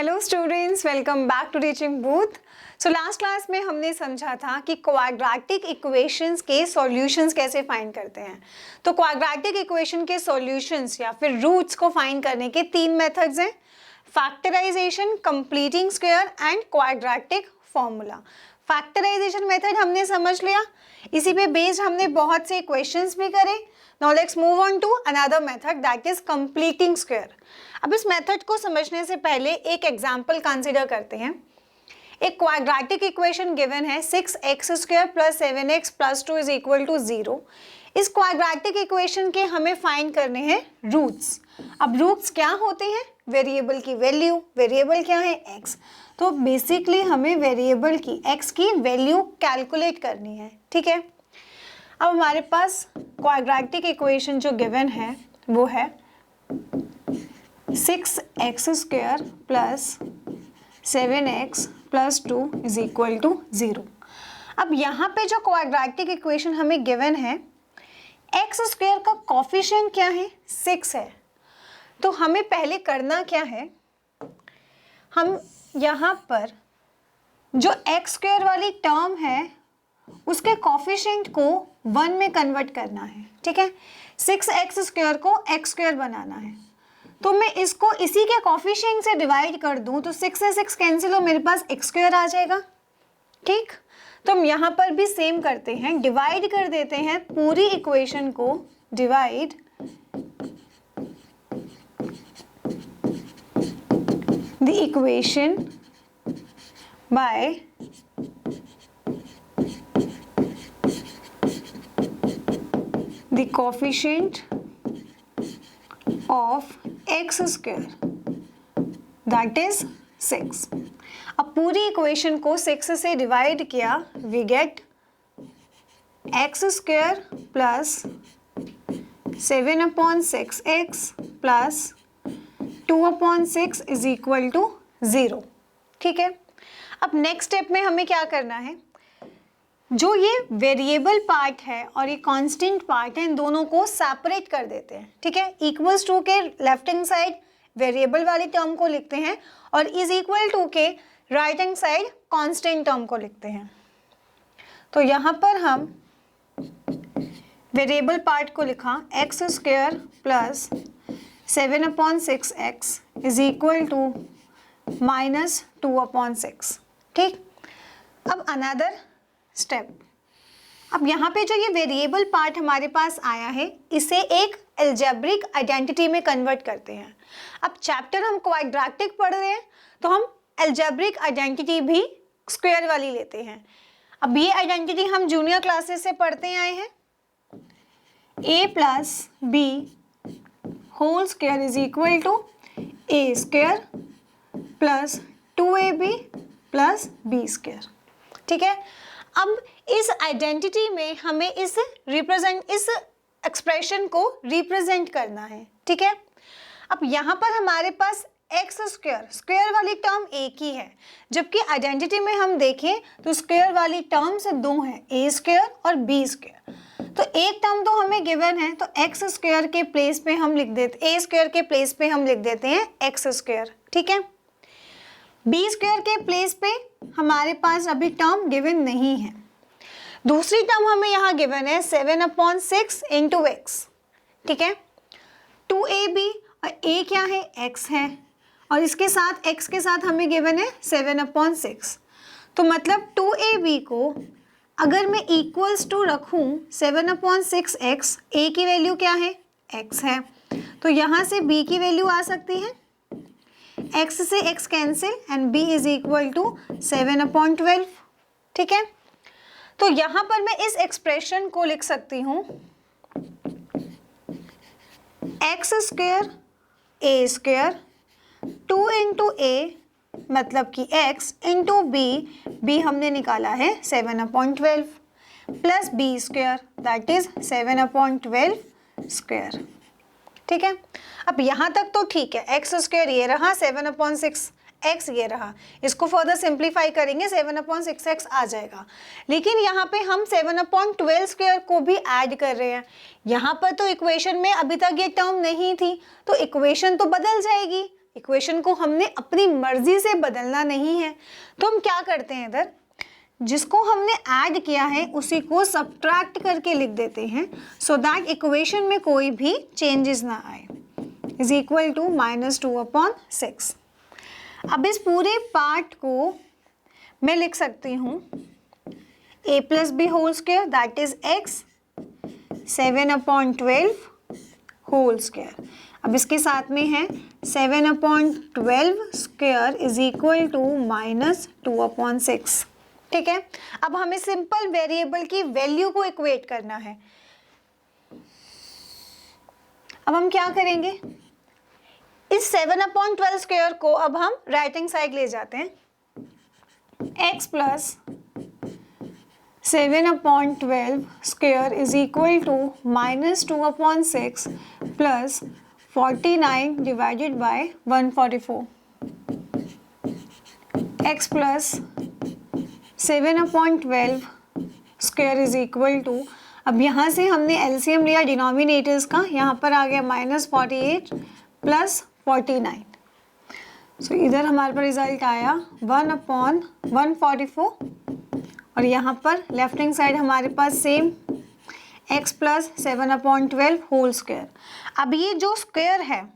Hello students, welcome back to teaching booth. So last class में हमने समझा था कि क्वाड्रेटिक इक्वेशंस के सॉल्यूशंस कैसे फाइंड करते हैं। तो क्वाड्रेटिक इक्वेशन के सॉल्यूशंस या फिर रूट्स को फाइंड करने के तीन मेथड्स हैं, factorisation, completing square and quadratic formula. Factorisation method हमने समझ लिया, इसी पे बेस्ड हमने बहुत से इक्वेशंस भी करे। Now let's move on to another method that is completing square. अब इस मेथड को समझने से पहले एक एग्जांपल कंसीडर करते हैं। एक क्वाड्रेटिक इक्वेशन गिवन है 6x² + 7x + 2 = 0। इस क्वाड्रेटिक इक्वेशन के हमें फाइंड करने हैं रूट्स। अब रूट्स क्या होते हैं? वेरिएबल की वैल्यू। वेरिएबल क्या है? x। तो बेसिकली हमें वेरिएबल की x की वैल्यू कैलकुलेट करनी है, ठीक है। अब हमारे पास क्वाड्रेटिक इक्वेशन जो गिवन है वो है 6x² + 7x + 2 = 0। अब यहाँ पे जो क्वाड्रेटिक इक्वेशन हमें गिवन है, x² का कोफिशिएंट क्या है? 6 है। तो हमें पहले करना क्या है, हम यहाँ पर जो x² वाली टर्म है उसके कोफिशिएंट को 1 में कन्वर्ट करना है, ठीक है। 6x² को x² बनाना है, तो मैं इसको इसी के कोफिशिएंट से डिवाइड कर दूं तो 6 से 6 कैंसिल हो, मेरे पास x² आ जाएगा, ठीक। तो हम यहाँ पर भी सेम करते हैं, डिवाइड कर देते हैं पूरी इक्वेशन को, divide the equation by the coefficient of x² that is 6। अब पूरी इक्वेशन को 6 से डिवाइड किया, we get x² + 7/6x + 2/6 = 0, ठीक है। अब नेक्स्ट स्टेप में हमें क्या करना है, जो ये वेरिएबल पार्ट है और ये कांस्टेंट पार्ट है, इन दोनों को सेपरेट कर देते हैं, ठीक है। इक्वल्स टू के लेफ्ट हैंड साइड वेरिएबल वाली टर्म को लिखते हैं और इज इक्वल टू के right hand side constant term को लिखते हैं। तो यहाँ पर हम वेरिएबल पार्ट को लिखा x² + 7/6x = -2/6, ठीक। अब अनदर स्टेप, अब यहाँ पे जो ये वेरिएबल पार्ट हमारे पास आया है, इसे एक अलजेब्रिक आइडेंटिटी में कन्वर्ट करते हैं। अब चैप्टर हम क्वाड्रेटिक पढ़ रहे हैं तो हम अलजेब्रिक आइडेंटिटी भी स्क्वायर वाली लेते हैं। अब ये आइडेंटिटी हम जूनियर क्लासेस से पढ़ते आए हैं, a + b whole square = a² + 2ab + b², ठीक है। अब इस आइडेंटिटी में हमें इस एक्सप्रेशन को रिप्रेजेंट करना है, ठीक है। अब यहाँ पर हमारे पास x² स्क्वायर वाली टर्म एक ही है, जबकि आइडेंटिटी में हम देखें तो स्क्वायर वाली टर्म्स दो हैं, a² और b²। तो एक टर्म तो हमें गिवन है, तो x² के प्लेस पे हम लिख देते, a² के प्लेस पे हम लिख देते हैं x², ठीक है। b² के प्लेस पे हमारे पास अभी टर्म गिवन नहीं है। दूसरी टर्म हमें यहाँ गिवन है 7/6 × x, ठीक है। 2ab और a क्या है? x है, और इसके साथ x के साथ हमें गिवन है 7/6। तो मतलब 2ab को अगर मैं इक्वल्स टू रखूँ 7/6x, a की वैल्यू क्या है? x है, तो यहाँ से b की वैल्यू आ सकती है, x से x कैंसिल एंड b = 7/12, ठीक है। तो यहाँ पर मैं इस एक्सप्रेशन को लिख सकती हूँ x² a² 2 × a मतलब कि x × b, b हमने निकाला है 7/12 + b² दैट इज 7/12², ठीक है। अब यहाँ तक तो ठीक है, x² ये रहा, 7/6 x ये रहा, इसको फर्दर सिंप्लीफाई करेंगे 7/6x आ जाएगा। लेकिन यहाँ पे हम 7/12² को भी ऐड कर रहे हैं। यहाँ पर तो इक्वेशन में अभी तक ये टर्म नहीं थी, तो इक्वेशन तो बदल जाएगी, इक्वेशन को हमने अपनी मर्जी से बदलना नहीं है, तो हम क्या करते हैं, इधर जिसको हमने ऐड किया है उसी को सब्ट्रैक्ट करके लिख देते हैं, सो दैट इक्वेशन में कोई भी चेंजेस ना आए, इज इक्वल टू -2/6। अब इस पूरे पार्ट को मैं लिख सकती हूँ a + b whole square that is x 7/12 whole square. अब इसके साथ में है 7/12 स्क्वायर इज इक्वल टू -2/6। ठीक है, अब हमें सिंपल वेरिएबल की वैल्यू को इक्वेट करना है। अब हम क्या करेंगे, इस 7/12 स्क्वायर को अब हम राइट हैंड साइड ले जाते हैं, x plus 7/12 square is equal to -2/6 plus 49 divided by 144, x plus 7/12 square is equal to, अब यहाँ से हमने एलसीएम लिया डिनोमिनेटर्स का, यहाँ पर आ गया -48 प्लस 49, सो इधर हमारे पास रिजल्ट आया 1/144 और यहाँ पर लेफ्ट हैंड साइड हमारे पास same x plus 7/12 whole square. अब ये जो स्क्वायर है,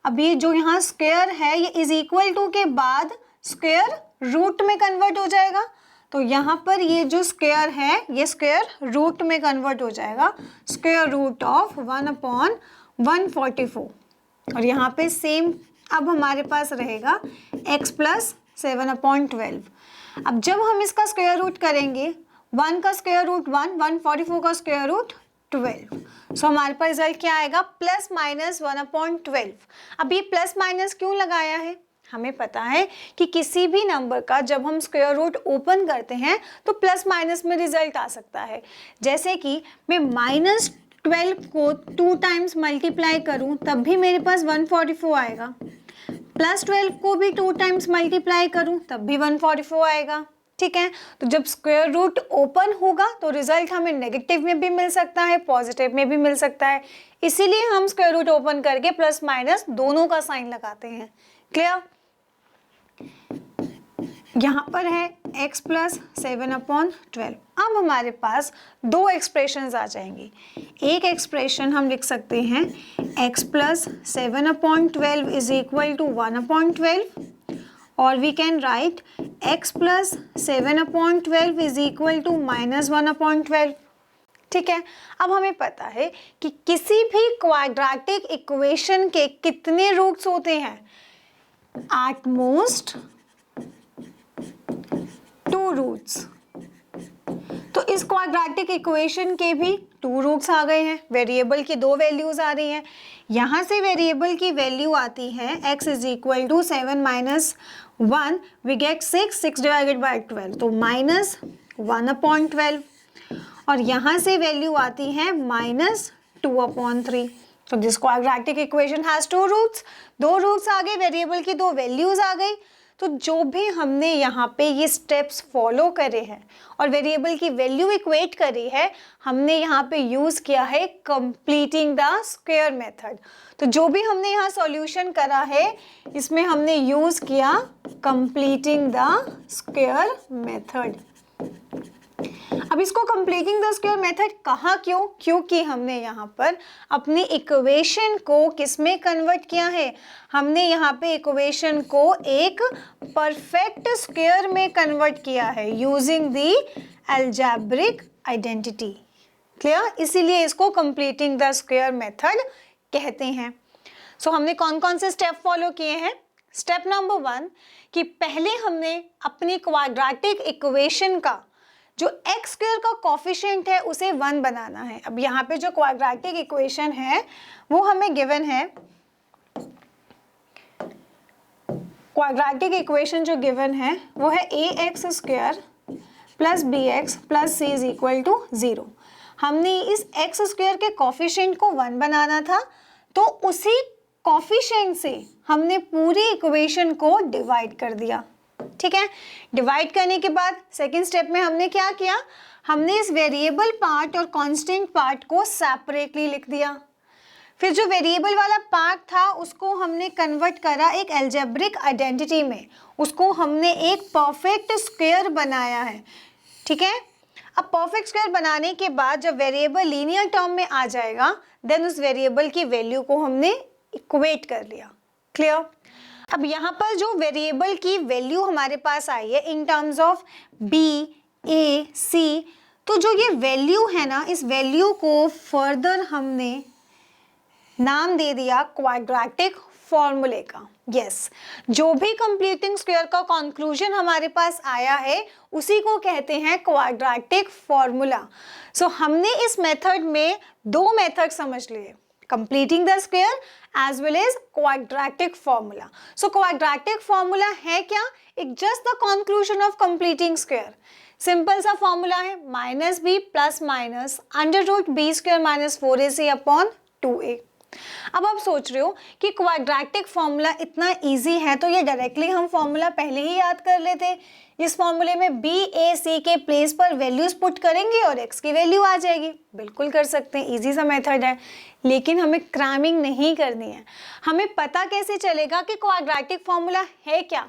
अब ये जो यहाँ स्क्वायर है ये इज इक्वल टू के बाद स्क्वायर रूट में कन्वर्ट हो जाएगा, तो यहाँ पर ये जो स्क्वायर है ये स्क्वायर रूट में कन्वर्ट हो जाएगा, स्क्वायर रूट ऑफ 1/144 और यहाँ पे सेम अब हमारे पास रहेगा x प्लस 7/12। अब जब हम इसका स्क्वायर रूट करेंगे, 1 का स्क्वायर रूट 1, 144 का स्क्वायर रूट 12, सो हमारे पास रिजल्ट क्या आएगा, +-1/12। अब ये प्लस माइनस क्यों लगाया है, हमें पता है कि किसी भी नंबर का जब हम स्क्वायर रूट ओपन करते हैं तो प्लस माइनस में रिजल्ट आ सकता है। जैसे कि मैं -12 को 2 टाइम्स मल्टीप्लाई करूं तब भी मेरे पास 144 आएगा, +12 को भी 2 टाइम्स मल्टीप्लाई करूं तब भी 144 आएगा। ठीक है, तो जब स्क्वायर रूट ओपन होगा तो रिजल्ट हमें नेगेटिव में भी मिल सकता है, पॉजिटिव में भी मिल सकता है, इसीलिए हम स्क्वायर रूट ओपन करके प्लस माइनस दोनों का साइन लगाते हैं। क्लियर, यहाँ पर है x प्लस 7/12। अब हमारे पास दो एक्सप्रेशंस आ जाएंगी, एक एक्सप्रेशन हम लिख सकते हैं x plus 7/12 is equal to 1/12 और we can write x plus 7/12 is equal to -1/12। ठीक है, अब हमें पता है कि किसी भी क्वाड्रेटिक इक्वेशन के कितने रूट्स होते हैं, एट मोस्ट 2 रूट्स। तो इस क्वाड्रेटिक इक्वेशन के भी 2 रूट्स आ गए हैं, वेरिएबल की 2 वैल्यूज आ रही हैं। यहाँ से वेरिएबल की वैल्यू आती है x is equal to 7 minus 1, we get 6 divided by 12, तो -1/12 और यहाँ से वैल्यू आती है -2/3। तो this quadratic equation has 2 roots, 2 roots आ गए, वेरिएबल की 2 वैल्यूज आ गई। तो जो भी हमने यहाँ पे ये स्टेप्स फॉलो करे हैं और वेरिएबल की वैल्यू इक्वेट करी है, हमने यहाँ पे यूज़ किया है कंप्लीटिंग द स्क्वायर मेथड। तो जो भी हमने यहाँ सॉल्यूशन करा है इसमें हमने यूज़ किया कंप्लीटिंग द स्क्वायर मेथड। अब इसको कंप्लीटिंग द स्क्वायर मेथड कहा क्यों, क्योंकि हमने यहाँ पर अपनी इक्वेशन को किस में कन्वर्ट किया है, हमने यहाँ पे इक्वेशन को एक परफेक्ट स्क्वायर में कन्वर्ट किया है using the algebraic identity. Clear, इसीलिए इसको कंप्लीटिंग द स्क्वायर मेथड कहते हैं। सो हमने कौन कौन से स्टेप फॉलो किए हैं। स्टेप नंबर 1 कि पहले हमने अपनी क्वाड्रेटिक इक्वेशन का जो x स्क्वायर का कोफिशिएंट है उसे 1 बनाना है। अब यहाँ पे जो क्वाड्रेटिक इक्वेशन है वो हमें गिवन है, क्वाड्रेटिक इक्वेशन जो गिवन है वो है ax square plus bx plus c is equal to 0। हमने इस x स्क्वायर के कोफिशिएंट को 1 बनाना था, तो उसी कोफिशिएंट से हमने पूरी इक्वेशन को डिवाइड कर दिया। ठीक है, डिवाइड करने के बाद सेकेंड स्टेप में हमने क्या किया, हमने इस वेरिएबल पार्ट और कांस्टेंट पार्ट को सेपरेटली लिख दिया। फिर जो वेरिएबल वाला पार्ट था उसको हमने कन्वर्ट करा एक अलजेब्रिक आइडेंटिटी में, उसको हमने एक परफेक्ट स्क्वायर बनाया है, ठीक है। अब परफेक्ट स्क्वायर बनाने के बाद जब वेरिएबल लीनियर टर्म में आ जाएगा देन उस वेरिएबल की वैल्यू को हमने इक्वेट कर लिया। क्लियर। अब यहाँ पर जो वेरिएबल की वैल्यू हमारे पास आई है इन टर्म्स ऑफ बी ए सी, तो जो ये वैल्यू है ना, इस वैल्यू को फर्दर हमने नाम दे दिया क्वाड्रेटिक फॉर्मूले का। यस, जो भी कंप्लीटिंग स्क्वायर का कंक्लूजन हमारे पास आया है उसी को कहते हैं क्वाड्रेटिक फॉर्मूला। सो हमने इस मेथड में दो मेथड समझ लिए, completing the square as well as quadratic formula. So quadratic formula है क्या? It just the conclusion of completing square. Simple सा फॉर्मूला है minus b plus minus under root B square minus 4ac upon 2a। अब आप सोच रहे हो कि क्वाड्रेटिक फॉर्मूला इतना इजी है तो ये डायरेक्टली हम फॉर्मूला पहले ही याद कर लेते। इस फॉर्मूले में बी ए सी के प्लेस पर वैल्यूज पुट करेंगे और एक्स की वैल्यू आ जाएगी। बिल्कुल कर सकते हैं, इजी सा मेथड है, लेकिन हमें क्रैमिंग नहीं करनी है। हमें पता कैसे चलेगा कि क्वाड्रेटिक फॉर्मूला है क्या?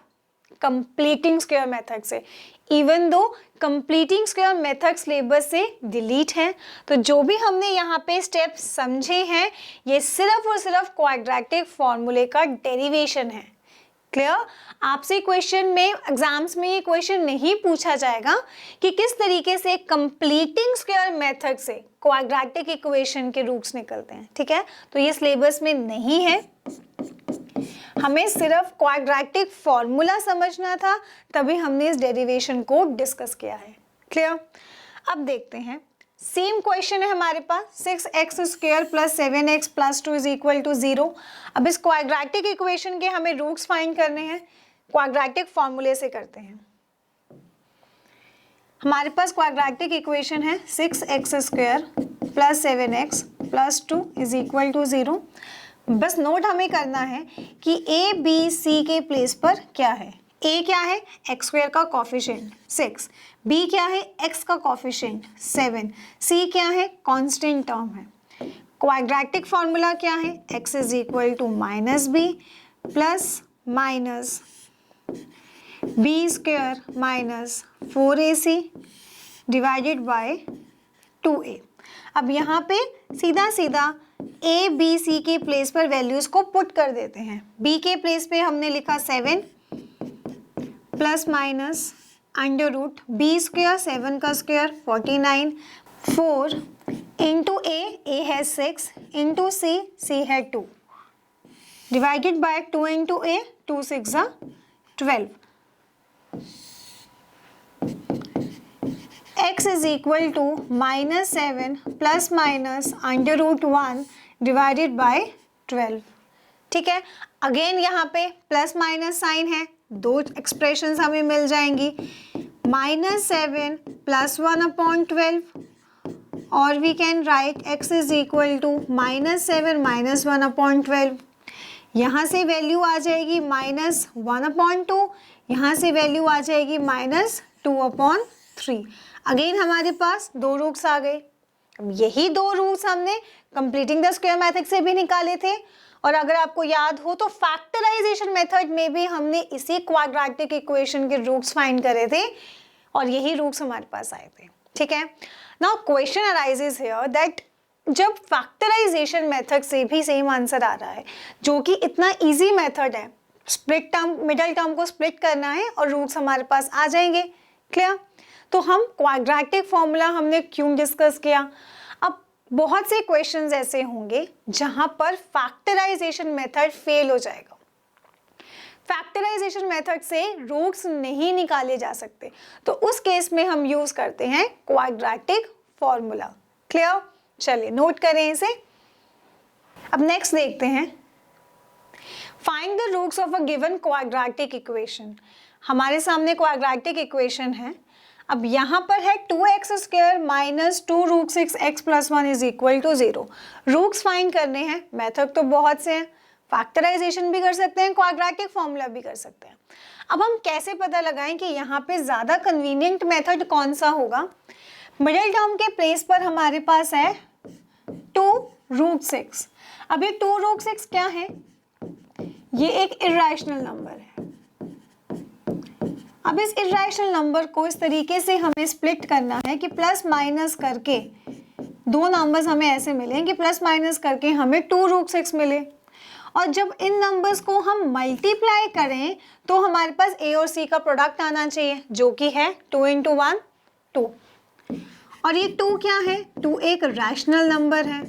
कंप्लीटिंग स्क्वायर मेथड से। Even though completing square method syllabus से डिलीट है, तो जो भी हमने यहाँ पे स्टेप समझे हैं ये सिर्फ और सिर्फ क्वाड्रेटिक फॉर्मूले का डेरिवेशन है। क्लियर? आपसे क्वेश्चन में, एग्जाम्स में ये क्वेश्चन नहीं पूछा जाएगा कि किस तरीके से कंप्लीटिंग स्क्वायर मेथड से क्वाड्रेटिक इक्वेशन के रूट्स निकलते हैं, ठीक है। तो ये सिलेबस में नहीं है, हमें सिर्फ क्वाड्रेटिक फॉर्मूला समझना था, तभी हमने इस डेरिवेशन को डिस्कस किया है। क्लियर? अब देखते हैं, सेम क्वेश्चन है हमारे पास 6x square plus 7x plus 2 is equal to 0। अब इस क्वाड्रेटिक इक्वेशन के हमें रूट्स फाइंड करने हैं, क्वाड्रेटिक फॉर्मूले से करते हैं। हमारे पास क्वाड्रेटिक इक्वेशन है 6x square plus 7x plus 2 is equal to 0। बस नोट हमें करना है कि ए बी सी के प्लेस पर क्या है। ए क्या है? एक्स स्क्वायर का कॉफिशिएंट 6, बी क्या है? एक्स का कॉफिशिएंट 7, सी क्या है? कांस्टेंट टर्म है। क्वाड्रेटिक फॉर्मूला क्या है? X is equal to minus b plus minus B square minus 4ac divided by 2a। अब यहाँ पे सीधा सीधा ए बी सी के प्लेस पर वैल्यूज को पुट कर देते हैं। बी के प्लेस पे हमने लिखा 7 plus minus under root B square 7 का स्क्वायर 49 4 इंटू ए है 6 इंटू सी है 2 divided by 2 into a 2 6 12। x is equal to minus 7 plus minus under root 1 divided by 12। ठीक है, अगेन यहाँ पे प्लस माइनस साइन है, दो एक्सप्रेशंस हमें मिल जाएंगी, -7 प्लस 1 अपॉन 12 और we can write x is equal to -7 minus 1 upon 12। यहाँ से वैल्यू आ जाएगी -1 अपॉन 2, यहाँ से वैल्यू आ जाएगी -2 अपॉन 3। अगेन हमारे पास दो रूट्स आ गए। अब यही दो रूट्स हमने कंप्लीटिंग द स्क्वायर मेथड से भी निकाले थे, और अगर आपको याद हो तो फैक्टराइजेशन मेथड में भी हमने इसी क्वाड्रेटिक इक्वेशन के रूट्स फाइंड करे थे और यही रूट्स हमारे पास आए थे। ठीक है, now question arises here that जब फैक्टराइजेशन मेथड से भी सेम आंसर आ रहा है, जो कि इतना इजी मेथड है, स्प्लिट टर्म मिडिल टर्म को स्प्लिट करना है और रूट्स हमारे पास आ जाएंगे। क्लियर? तो हम क्वाड्रेटिक फॉर्मूला हमने क्यों डिस्कस किया? अब बहुत से क्वेश्चंस ऐसे होंगे जहां पर फैक्टराइजेशन मेथड फेल हो जाएगा, फैक्टराइजेशन मेथड से रूट्स नहीं निकाले जा सकते, तो उस केस में हम यूज करते हैं क्वाड्रेटिक फॉर्मूला। क्लियर? चलिए नोट करें इसे। अब नेक्स्ट देखते हैं, find the roots of a given quadratic equation. हमारे सामने क्वाड्रेटिक इक्वेशन है। अब यहाँ पर है 2x square minus 2 root 6x plus 1 is equal to 0। Roots find करने हैं, मेथड तो बहुत से हैं, फैक्टराइजेशन भी कर सकते हैं, क्वाड्रेटिक फॉर्मूला भी कर सकते हैं। अब हम कैसे पता लगाएं कि यहाँ पे ज़्यादा कन्वीनियंट मेथड कौन सा होगा? मिडिल टर्म के प्लेस पर हमारे पास है 2 रूट 6। अब ये 2√6 क्या है, ये एक इरेशनल नंबर है। अब इस इरेशनल नंबर को इस तरीके से हमें स्प्लिट करना है कि प्लस माइनस करके दो नंबर्स हमें ऐसे मिले कि प्लस माइनस करके हमें 2√6 मिले, और जब इन नंबर्स को हम मल्टीप्लाई करें तो हमारे पास ए और सी का प्रोडक्ट आना चाहिए, जो कि है 2 × 1 2। और ये 2 क्या है, 2 एक रैशनल नंबर है।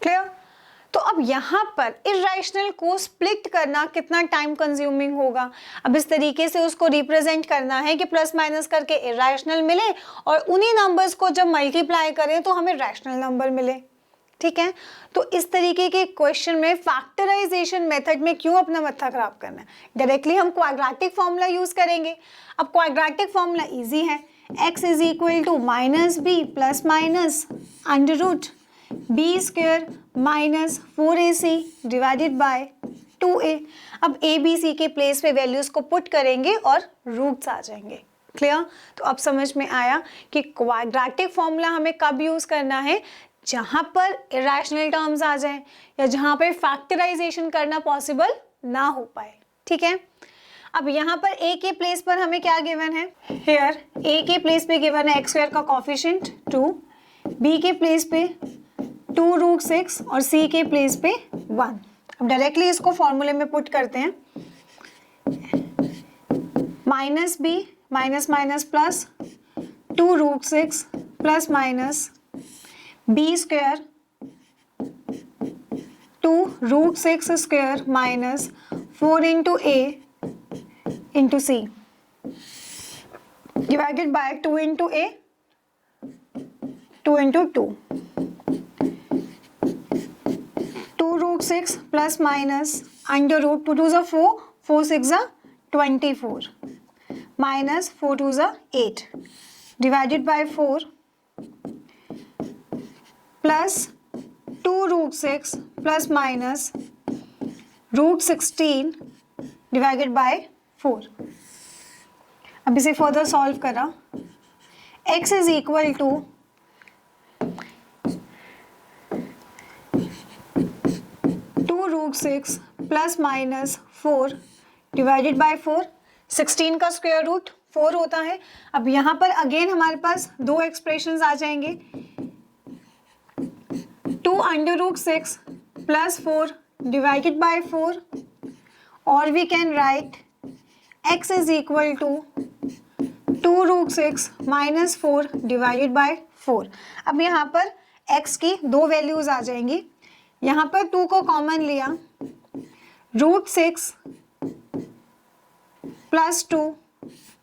क्लियर? तो अब यहाँ पर इरेशनल को स्प्लिट करना कितना टाइम कंज्यूमिंग होगा। अब इस तरीके से उसको रिप्रेजेंट करना है कि प्लस माइनस करके इरेशनल मिले और उन्हीं नंबर्स को जब मल्टीप्लाई करें तो हमें रैशनल नंबर मिले। ठीक है, तो इस तरीके के क्वेश्चन में फैक्टराइजेशन मेथड में क्यों अपना माथा खराब करना है, डायरेक्टली हम क्वाड्रेटिक फॉर्मूला यूज करेंगे। अब क्वाड्रेटिक फॉर्मूला इजी है, x is equal to minus b plus minus under root B square minus 4ac divided by 2a। अब a b c के प्लेस पे वैल्यूज को पुट करेंगे और रूट्स आ जाएंगे। क्लियर? तो अब समझ में आया कि क्वाड्रेटिक फॉर्मूला हमें कब यूज करना है, जहां पर इरेशनल टर्म्स आ जाएं या जहां पर फैक्टराइजेशन करना पॉसिबल ना हो पाए। ठीक है, अब यहाँ पर a के प्लेस पर हमें क्या गिवन है, हियर a के प्लेस पे गिवन है x² का कोफिशिएंट 2, b के प्लेस पे 2√6 और c के प्लेस पे 1। अब डायरेक्टली इसको फॉर्मूले में पुट करते हैं, minus B minus minus plus 2√6 plus minus B square 2√6 square minus 4 × a × c divided by 2 × a 2 × 2 2√6 plus minus under root 2 2 4 4 6 24 minus 4 2 8 divided by 4 plus 2√6 plus minus √16 divided by 4। अब इसे further solve करा, x is equal to 2√6 plus minus 4 divided by 4, 16 का square root 4 होता है। अब यहाँ पर again हमारे पास दो एक्सप्रेशंस आ जाएंगे, 2√6 प्लस 4 डिवाइडेड बाय 4, और we can write x is equal to 2√6 minus 4 divided by 4। अब यहाँ पर x की दो वैल्यूज आ जाएंगी, यहाँ पर 2 को कॉमन लिया, √6 प्लस 2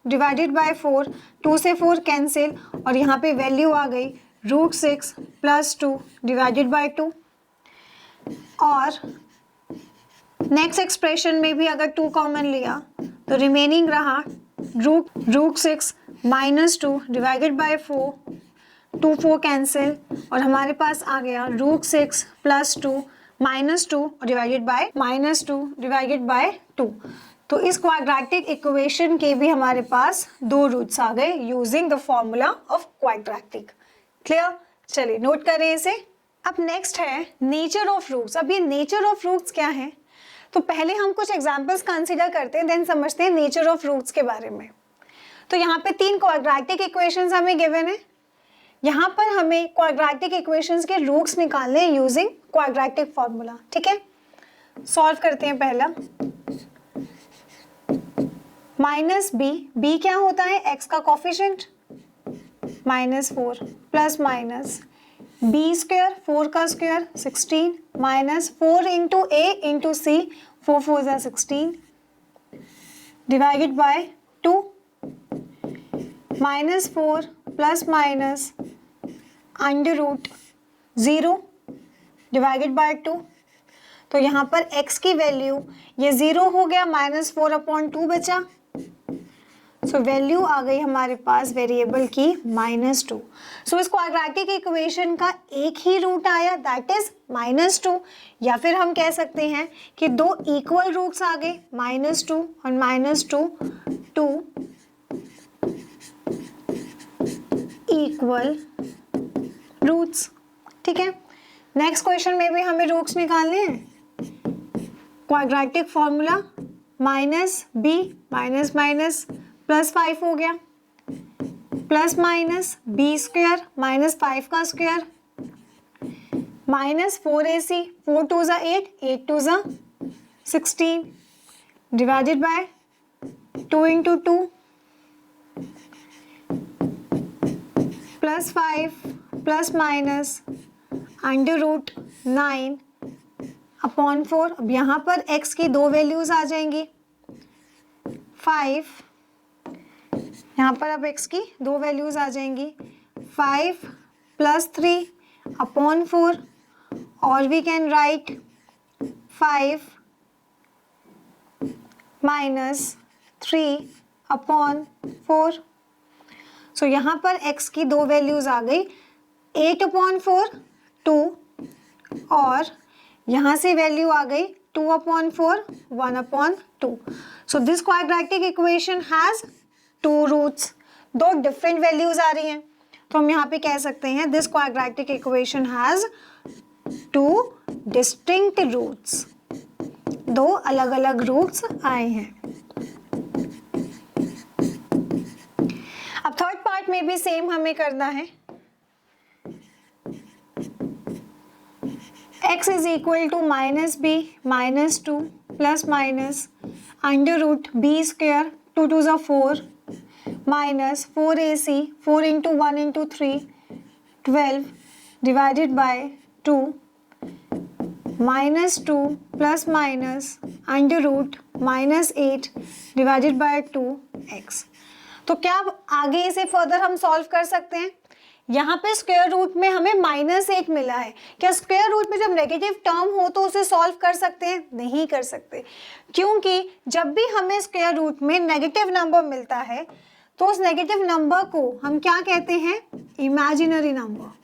डिवाइडेड बाय 4, 2 से 4 कैंसिल और यहाँ पे वैल्यू आ गई √6 प्लस 2 डिवाइडेड बाय 2। और नेक्स्ट एक्सप्रेशन में भी अगर 2 कॉमन लिया तो रिमेनिंग रहा √6 माइनस 2 डिवाइडेड बाय 4, 2 4 कैंसिल और हमारे पास आ गया √6 plus 2 minus 2 divided bye minus 2 divided by 2। तो इस क्वाड्रेटिक इक्वेशन के भी हमारे पास दो रूट्स आ गए using the formula of quadratic. Clear? चलिए नोट करें इसे। अब नेक्स्ट है नेचर ऑफ रूट्स। अब ये नेचर ऑफ रूट्स क्या है, तो पहले हम कुछ एग्जांपल्स कंसीडर करते हैं, देन समझते हैं नेचर ऑफ रूट्स के बारे में। तो यहाँ पे 3 क्वाड्रेटिक इक्वेशंस हमें गिवन है, यहाँ पर हमें क्वाड्रेटिक इक्वेशंस के रूट्स निकालने हैं यूजिंग क्वाड्रेटिक फॉर्मूला। ठीक है, सॉल्व करते हैं। पहला माइनस बी क्या होता है, x का coefficient -4 plus minus B square 4 का square 16 minus 4 × a × c 4 4 16 divided by 2 -4 plus minus under root 0 divided by 2। तो यहाँ पर x की वैल्यू ये 0 हो गया, -4/2 बचा, सो वैल्यू आ गई हमारे पास वेरिएबल की -2। सो इस क्वाड्रेटिक इक्वेशन का एक ही रूट आया, दैट इज -2, या फिर हम कह सकते हैं कि दो इक्वल रूट्स आ गए, -2 और -2, 2 इक्वल रूट्स। ठीक है। नेक्स्ट क्वेश्चन में भी हमें रूट्स निकालने हैं। Quadratic formula minus B minus minus plus 5 हो गया, plus minus B square minus 5 का स्क्वायर माइनस 4ac, 4 2 ज़ा 8, 8 2 ज़ा 16 divided by 2 into 2 plus 5 plus minus under root 9 upon 4। अब यहाँ पर x की दो वैल्यूज आ जाएंगी, 5, यहाँ पर अब x की दो वैल्यूज आ जाएंगी, 5 प्लस 3 अपॉन 4, और we can write 5 minus 3 upon 4। So यहाँ पर x की दो वैल्यूज आ गई, 8 अपॉन 4 2, और यहाँ से वैल्यू आ गई 2 upon 4 1 upon 2। So this quadratic equation has 2 roots, दो डिफरेंट वैल्यूज आ रही हैं, तो हम यहाँ पे कह सकते हैं this quadratic equation has 2 distinct roots, दो अलग अलग रूट्स आए हैं। अब थर्ड पार्ट में भी सेम हमें करना है। x is equal to minus B minus 2 plus minus under root B square 2 2 ज़ा 4 minus 4ac, 4 into 1 into 3 12 divided by 2 minus 2 plus minus under root minus 8 divided by 2x। तो क्या आगे इसे फर्दर हम सॉल्व कर सकते हैं? यहाँ पे स्क्वायर रूट में हमें -8 मिला है, क्या स्क्वायर रूट में जब नेगेटिव टर्म हो तो उसे सॉल्व कर सकते हैं? नहीं कर सकते, क्योंकि जब भी हमें स्क्वायर रूट में नेगेटिव नंबर मिलता है तो उस नेगेटिव नंबर को हम क्या कहते हैं? Imaginary number.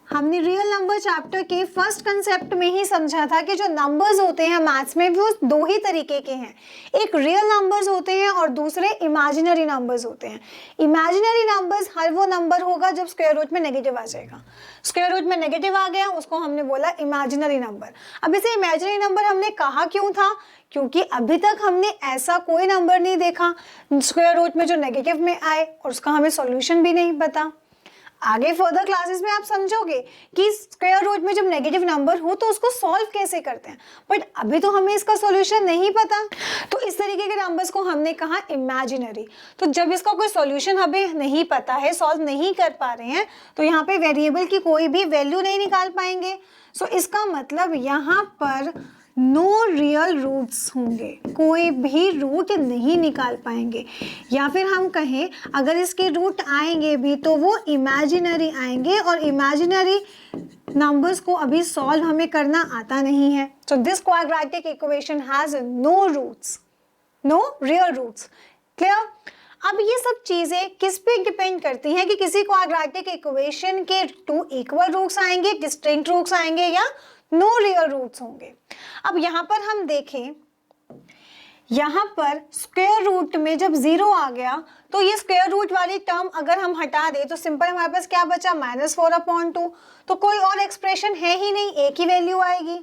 हमने रियल नंबर चैप्टर के फर्स्ट कंसेप्ट में ही समझा था कि जो नंबर्स होते हैं मैथ्स में वो दो ही तरीके के हैं, एक रियल नंबर्स होते हैं और दूसरे इमेजिनरी नंबर्स होते हैं। इमेजिनरी नंबर्स हर वो नंबर होगा जब स्क्वायर रूट में नेगेटिव आ जाएगा। स्क्वायर रूट में नेगेटिव आ गया, उसको हमने बोला इमेजिनरी नंबर। अब इसे इमेजिनरी नंबर हमने कहा क्यों था? क्योंकि अभी तक हमने ऐसा कोई नंबर नहीं देखा स्क्वायर रूट में जो नेगेटिव में आए और उसका हमें सॉल्यूशन भी नहीं पता। आगे फर्दर क्लासेस में आप समझोगे कि स्क्वायर रूट में जब नेगेटिव नंबर हो तो उसको सॉल्व कैसे करते हैं, बट अभी तो हमें इसका सॉल्यूशन नहीं पता, तो इस तरीके के नंबर्स को हमने कहा इमेजिनरी। तो जब इसका कोई सॉल्यूशन हमें नहीं पता है, सॉल्व नहीं कर पा रहे हैं, तो यहाँ पे वेरिएबल की कोई भी वैल्यू नहीं निकाल पाएंगे। सो इसका मतलब यहाँ पर नो रियल रूट्स होंगे, कोई भी रूट नहीं निकाल पाएंगे, या फिर हम कहें अगर इसके रूट आएंगे भी तो वो इमेजिनरी आएंगे, और इमेजिनरी नंबर्स को अभी सॉल्व हमें करना आता नहीं है। So this quadratic equation has no roots, no real roots. Clear? अब ये सब चीजें किस पे डिपेंड करती हैं कि किसी क्वाड्रेटिक इक्वेशन के 2 इक्वल रूट्स आएंगे, डिस्टिंक्ट रूट्स आएंगे, या नो रियल रूट्स होंगे। अब यहाँ पर हम देखें, यहाँ पर स्क्वायर रूट में जब 0 आ गया तो ये स्क्वायर रूट वाली टर्म अगर हम हटा दें तो सिंपल हमारे पास क्या बचा? -4/2। तो कोई और एक्सप्रेशन है ही नहीं, एक ही वैल्यू आएगी।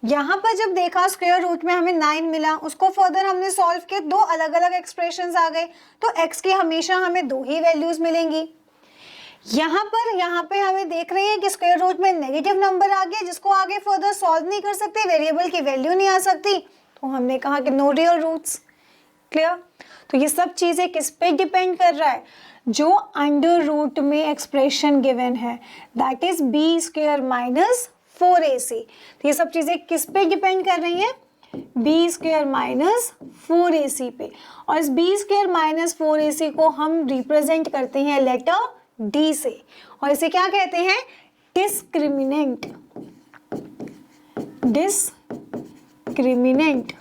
यहाँ पर जब देखा स्क्वायर रूट में हमें 9 मिला, उसको फर्दर हमने सॉल्व किया, दो अलग अलग एक्सप्रेशंस आ गए, तो x की हमेशा हमें दो ही वैल्यूज मिलेंगी। यहाँ पे हमें देख रहे हैं कि स्क्वायर रूट में नेगेटिव नंबर आ गया जिसको आगे फर्दर सॉल्व नहीं कर सकते, वेरिएबल की वैल्यू नहीं आ सकती, तो हमने कहा कि नो रियल रूट्स। क्लियर? तो ये सब चीजें किस पे डिपेंड कर रहा है? जो अंडर रूट में एक्सप्रेशन गिवन है, that is B square minus 4ac। तो ये सब चीजें किस पे डिपेंड कर रही हैं? बी स्क्वायर माइनस 4ac पे। और इस बी स्क्वायर माइनस 4ac को हम रिप्रेजेंट करते हैं लेटर डी से, और इसे क्या कहते हैं? डिस्क्रिमिनेंट। डिस्क्रिमिनेंट,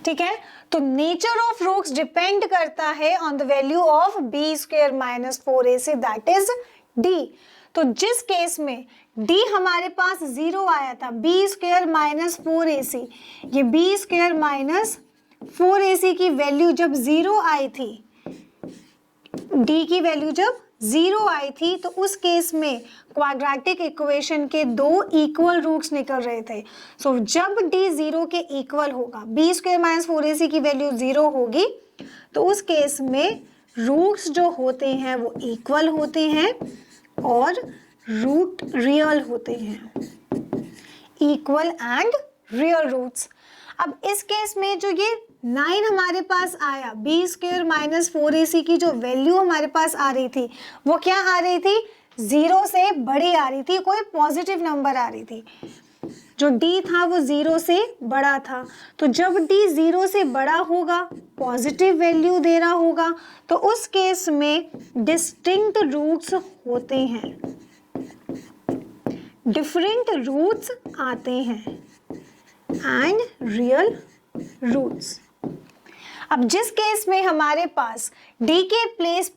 ठीक है? तो नेचर ऑफ रूट्स डिपेंड करता है on the value of B square minus 4ac, that is D. तो जिस केस में d हमारे पास 0 आया था, बी स्क्वायर माइनस 4ac, ये बी स्क्वायर माइनस 4ac की वैल्यू जब 0 आई थी, d की वैल्यू जब 0 आई थी तो उस केस में क्वाड्रेटिक इक्वेशन के दो इक्वल रूट्स निकल रहे थे। सो जब d 0 के इक्वल होगा, b स्क्वायर माइनस 4ac की वैल्यू 0 होगी, तो उस केस में रूट्स जो होते हैं वो इक्वल होते हैं और रूट रियल होते हैं, इक्वल एंड रियल रूट्स। अब इस केस में जो ये 9 हमारे पास आया, b स्क्वायर माइनस 4ac की जो वैल्यू हमारे पास आ रही थी वो क्या आ रही थी, 0 से बड़ी आ रही थी, कोई पॉजिटिव नंबर आ रही थी। जो d था वो 0 से बड़ा था, तो जब d 0 से बड़ा होगा, पॉजिटिव वैल्यू दे रहा होगा, तो उस केस में डिस्टिंक्ट रूट्स होते हैं, डिफरेंट रूट्स आते हैं एंड रियल रूट्स। अब जिस केस में हमारे पास d के प्लेस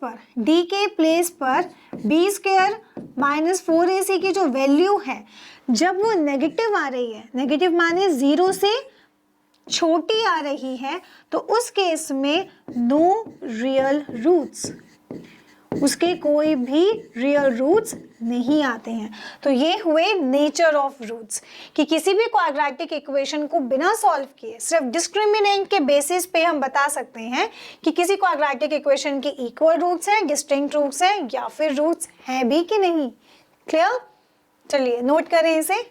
पर b स्क्वायर माइनस 4ac की जो वैल्यू है, जब वो नेगेटिव आ रही है, नेगेटिव माने 0 से छोटी आ रही है, तो उस केस में नो रियल रूट्स, उसके कोई भी रियल रूट्स नहीं आते हैं। तो ये हुए नेचर ऑफ रूट्स कि किसी भी क्वाड्रेटिक इक्वेशन को बिना सॉल्व किए सिर्फ डिस्क्रिमिनेंट के बेसिस पे हम बता सकते हैं कि किसी क्वाड्रेटिक इक्वेशन के इक्वल रूट्स हैं, डिस्टिंक्ट रूट्स हैं या फिर रूट्स हैं भी कि नहीं। क्लियर? चलिए नोट करें इसे।